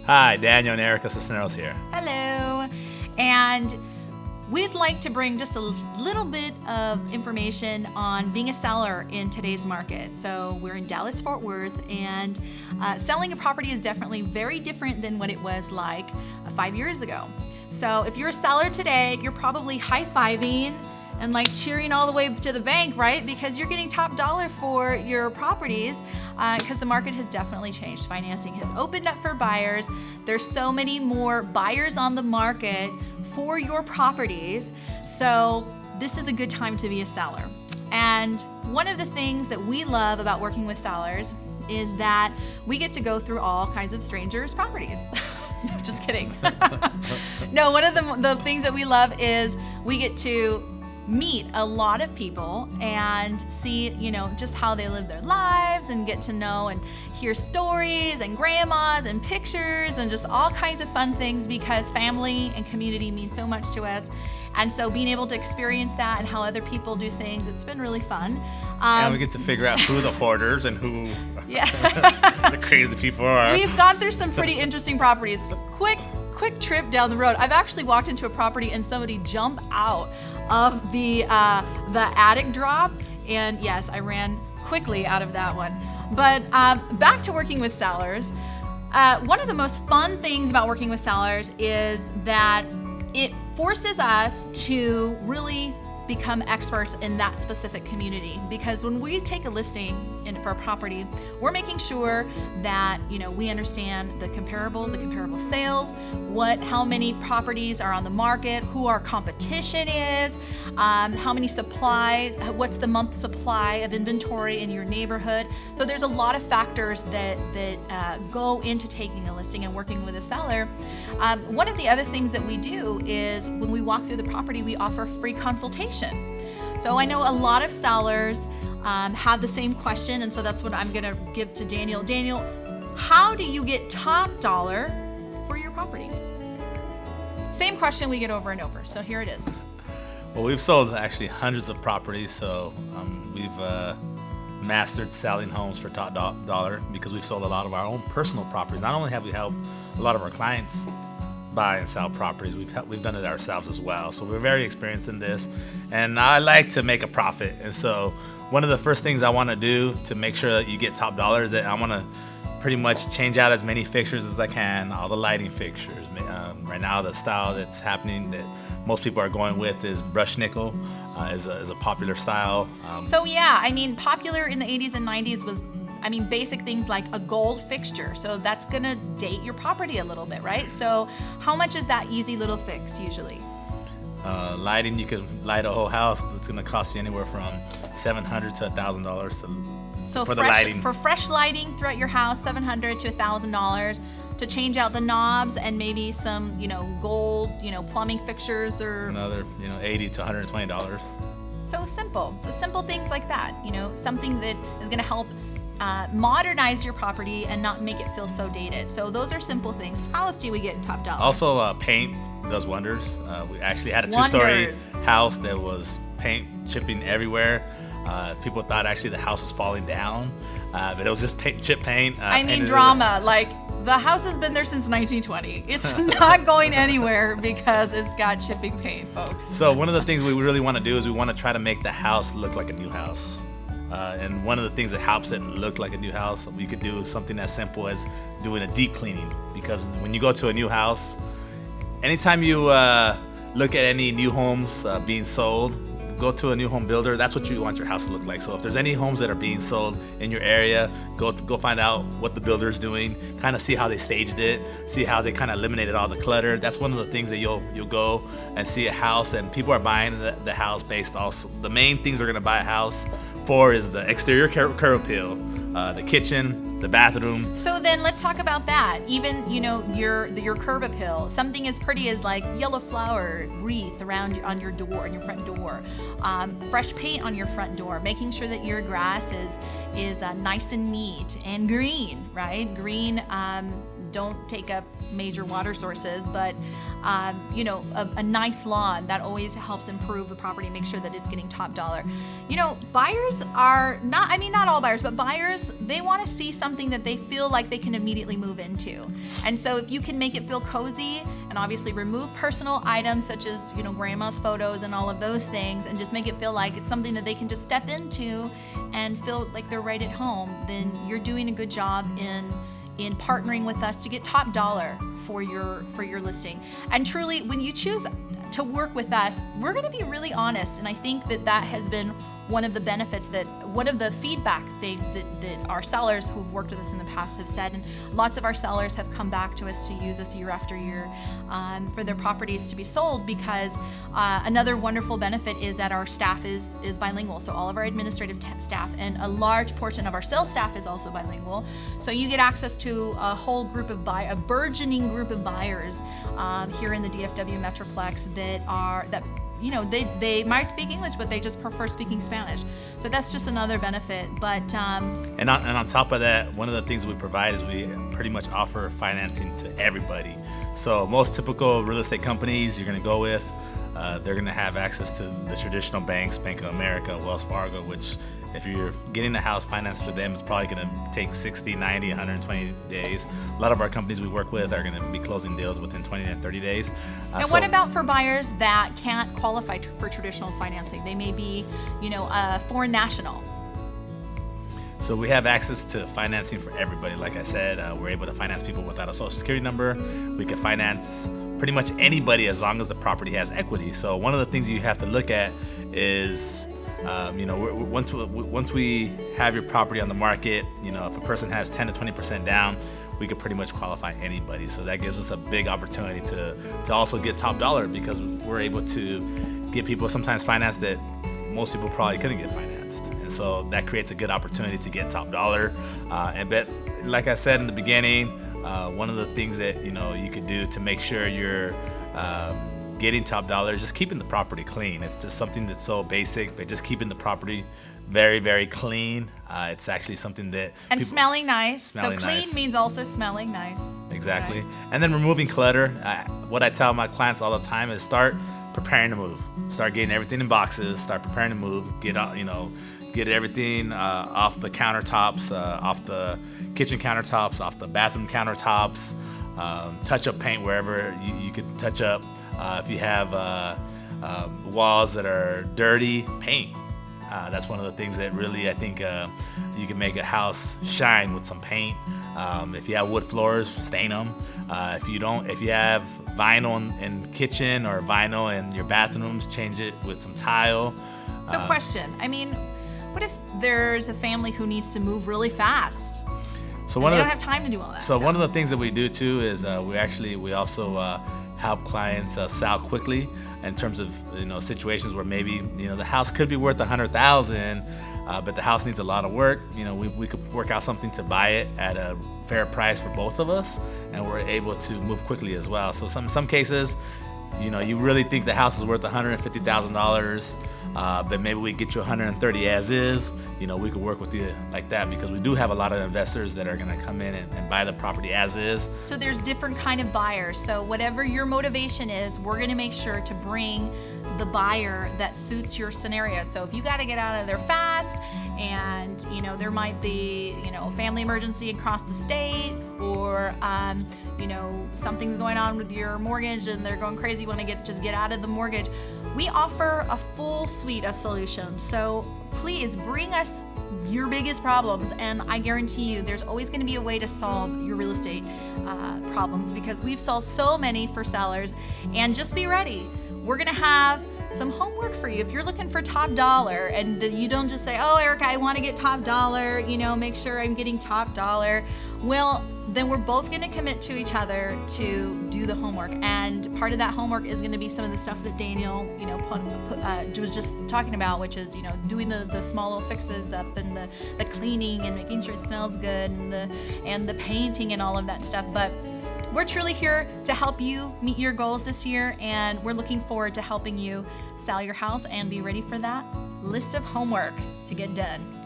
Hi, Daniel and Erica Cisneros here. Hello. And we'd like to bring just a little bit of information on being a seller in today's market. So we're in Dallas-Fort Worth, and selling a property is definitely very different than what it was like 5 years ago. So if you're a seller today, you're probably high-fiving and like cheering all the way to the bank, right? Because you're getting top dollar for your properties because the market has definitely changed. Financing has opened up for buyers. There's so many more buyers on the market for your properties. So this is a good time to be a seller. And one of the things that we love about working with sellers is that we get to go through all kinds of strangers' properties. No, just kidding. No, one of the things that we love is we get to meet a lot of people and see, just how they live their lives and get to know and hear stories and grandmas and pictures and just all kinds of fun things, because family and community mean so much to us. And so being able to experience that and how other people do things, it's been really fun. And we get to figure out who the hoarders and who the crazy people are. We've gone through some pretty interesting properties. Quick trip down the road. I've actually walked into a property and somebody jumped out of the attic drop, and yes, I ran quickly out of that one. But back to working with sellers. One of the most fun things about working with sellers is that it forces us to really become experts in that specific community, because when we take a listing for a property, we're making sure that we understand the comparable sales, how many properties are on the market, who our competition is, how many supplies, what's the month supply of inventory in your neighborhood. So there's a lot of factors that go into taking a listing and working with a seller. One of the other things that we do is when we walk through the property, we offer free consultation. So I know a lot of sellers have the same question, and so that's what I'm gonna give to Daniel. Daniel, how do you get top dollar for your property? Same question we get over and over, so here it is. Well, we've sold actually hundreds of properties, so we've mastered selling homes for top dollar because we've sold a lot of our own personal properties. Not only have we helped a lot of our clients buy and sell properties, we've done it ourselves as well. So we're very experienced in this, and I like to make a profit. And so one of the first things I want to do to make sure that you get top dollar is that I want to pretty much change out as many fixtures as I can, all the lighting fixtures. Right now, the style that's happening that most people are going with is brushed nickel, is a popular style. So yeah, popular in the 80s and 90s was basic things like a gold fixture. So that's gonna date your property a little bit, right? So how much is that easy little fix usually? Lighting, you can light a whole house. It's gonna cost you anywhere from $700 to $1,000 for the lighting. For fresh lighting throughout your house, $700 to $1,000 to change out the knobs and maybe some, gold, plumbing fixtures or another, $80 to $120. So simple things like that. Something that is gonna help modernize your property and not make it feel so dated. So those are simple things. How else do we get top dollar? Also, paint does wonders. We actually had a two-story house that was paint chipping everywhere. People thought actually the house was falling down, but it was just chip paint. Drama. Like, the house has been there since 1920. It's not going anywhere because it's got chipping paint, folks. So one of the things we really want to do is we want to try to make the house look like a new house. And one of the things that helps it look like a new house, we could do something as simple as doing a deep cleaning. Because when you go to a new house, anytime you look at any new homes being sold, go to a new home builder. That's what you want your house to look like. So if there's any homes that are being sold in your area, go find out what the builder is doing, kind of see how they staged it, see how they kind of eliminated all the clutter. That's one of the things that you'll go and see a house, and people are buying the house based also. The main things they're gonna buy a house for is the exterior curb appeal, the kitchen, the bathroom. So then let's talk about that. Even, your curb appeal, something as pretty as like yellow flower wreath around on your door, on your front door, fresh paint on your front door, making sure that your grass is nice and neat and green, right? Green don't take up major water sources, but you know, a nice lawn that always helps improve the property, make sure that it's getting top dollar. You know, buyers are not, I mean, not all buyers, but buyers, they want to see something that they feel like they can immediately move into. And so if you can make it feel cozy and obviously remove personal items such as, you know, grandma's photos and all of those things, and just make it feel like it's something that they can just step into and feel like they're right at home, then you're doing a good job in partnering with us to get top dollar for your listing. And truly, when you choose to work with us, we're going to be really honest, and I think that has been one of the benefits, that one of the feedback things that our sellers who've worked with us in the past have said, and lots of our sellers have come back to us to use us year after year for their properties to be sold, because another wonderful benefit is that our staff is bilingual. So all of our administrative staff and a large portion of our sales staff is also bilingual. So you get access to a whole group of a burgeoning group of buyers here in the DFW Metroplex that you know, they might speak English, but they just prefer speaking Spanish. So that's just another benefit. But and on top of that, one of the things we provide is we pretty much offer financing to everybody. So most typical real estate companies you're going to go with, they're going to have access to the traditional banks, Bank of America, Wells Fargo, which if you're getting a house financed for them, it's probably going to take 60, 90, 120 days. A lot of our companies we work with are going to be closing deals within 20 to 30 days. And what about for buyers that can't qualify for traditional financing? They may be, you know, a foreign national. So we have access to financing for everybody. Like I said, we're able to finance people without a social security number. We can finance pretty much anybody as long as the property has equity. So one of the things you have to look at is, you know, once we have your property on the market, you know, if a person has 10 to 20% down, we could pretty much qualify anybody. So that gives us a big opportunity to also get top dollar, because we're able to get people sometimes financed that most people probably couldn't get financed. And so that creates a good opportunity to get top dollar. But like I said in the beginning, one of the things that, you know, you could do to make sure you're getting top dollar is just keeping the property clean. It's just something that's so basic, but just keeping the property very, very clean. It's actually something that smelling nice. So clean nice means also smelling nice. Exactly. Okay. And then removing clutter. What I tell my clients all the time is start preparing to move. Start getting everything in boxes. Start preparing to move. Get everything off the countertops, off the kitchen countertops, off the bathroom countertops. Touch up paint wherever you could touch up. If you have walls that are dirty, paint. That's one of the things that really, I think, you can make a house shine with some paint. If you have wood floors, stain them. If you have vinyl in kitchen or vinyl in your bathrooms, change it with some tile. So question, I mean, what if there's a family who needs to move really fast? So they don't have time to do all that. So one of the things that we do too is we also help clients sell quickly, in terms of, you know, situations where maybe, you know, the house could be worth $100,000, but the house needs a lot of work. You know, we could work out something to buy it at a fair price for both of us, and we're able to move quickly as well. So some cases, you know, you really think the house is worth $150,000, but maybe we get you $130,000 as is. You know, we could work with you like that, because we do have a lot of investors that are going to come in and buy the property as is. So there's different kind of buyers. So whatever your motivation is, we're going to make sure to bring the buyer that suits your scenario. So if you got to get out of there fast, and, you know, there might be, you know, a family emergency across the state, or you know, something's going on with your mortgage and they're going crazy, you want to get out of the mortgage, we offer a full suite of solutions. So please bring us your biggest problems, and I guarantee you there's always going to be a way to solve your real estate problems, because we've solved so many for sellers. And just be ready, we're going to have some homework for you. If you're looking for top dollar, and you don't just say, oh, Erica, I want to get top dollar, you know, make sure I'm getting top dollar. Well, then we're both going to commit to each other to do the homework. And part of that homework is going to be some of the stuff that Daniel, you know, was just talking about, which is, you know, doing the small little fixes up, and the cleaning, and making sure it smells good, and the painting and all of that stuff. But we're truly here to help you meet your goals this year, and we're looking forward to helping you sell your house and be ready for that list of homework to get done.